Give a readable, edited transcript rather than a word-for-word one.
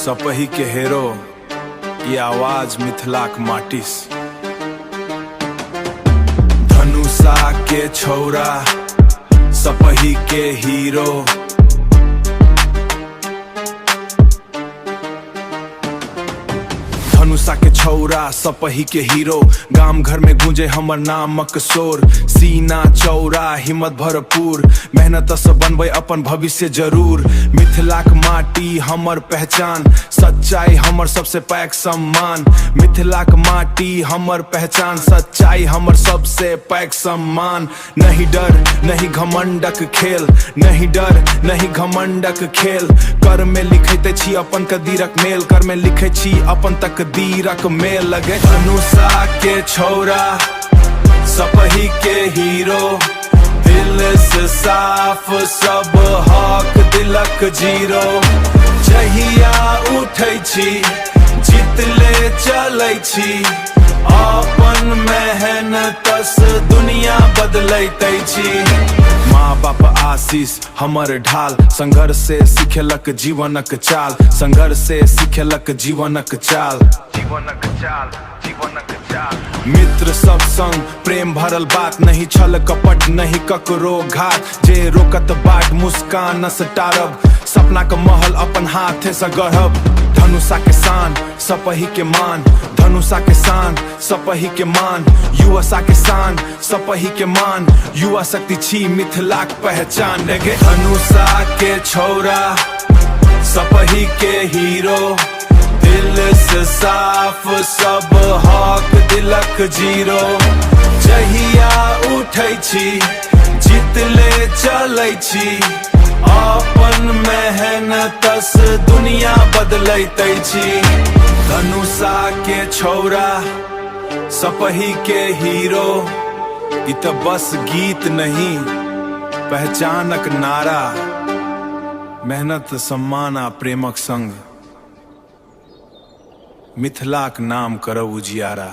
सपही के हेरो ये आवाज मिथिलाक माटिस। धनुषा के छौरा सपही के हीरो। धनुषा के छौरा सपही के हीरो। गाम घर में गूंजे हमर नामक शोर। सीना चौड़ा हिम्मत भरपूर, मेहनत से बनबे अपन भविष्य जरूर। मिथिलाक माटी हमर पहचान, सच्चाई हमर सबसे पैघ सम्मान। मिथिलाक माटी हमर पहचान, सच्चाई हमर सबसे पैघ सम्मान। नहीं डर नहीं घमंडक खेल, नहीं डर नहीं घमंडक खेल। कर में लिखैते छी अपन कदीरक मेल, कर में लिखै छी अपन तकदीरक मेल। लगे धनुषा के छौरा सपही के हीरो। दिल से साफ सब हक दिलक जीरो। जहिया उठै छी जितले चलै छी, अपन मेहनतस दुनिया बदलैते छी। माँ बाप आशीष हमर ढाल, संघर्ष से सिखेलक जीवनक चाल। संघर्ष से सिखेलक जीवनक चाल, जीवनक चाल, जीवनक चाल। मित्र सब संग प्रेम भरल बात, नहीं छल कपट नहीं ककरो घात। जे रोकत बाट मुस्कान से टारब, सपना के महल अपन हाथे से गढ़ब। धनुषा के शान सपही के मान, धनुषा के शान सपही के मान। युवा के शान सपही के मान, युवा शक्ति छी मिथिलाक पहचान। गे धनुषा के छौरा सपही के हीरो। दिल से साफ सब हक दिलक जीरो। जहिया उठै छी जितले चलै छी, अपन मेहनतस दुनिया बदलैते छी। धनुषा के छौरा सपही के हीरो। इ त बस गीत नहीं पहचानक नारा। मेहनत सम्मान आ प्रेमक संग मिथिलाक नाम करब उजियारा।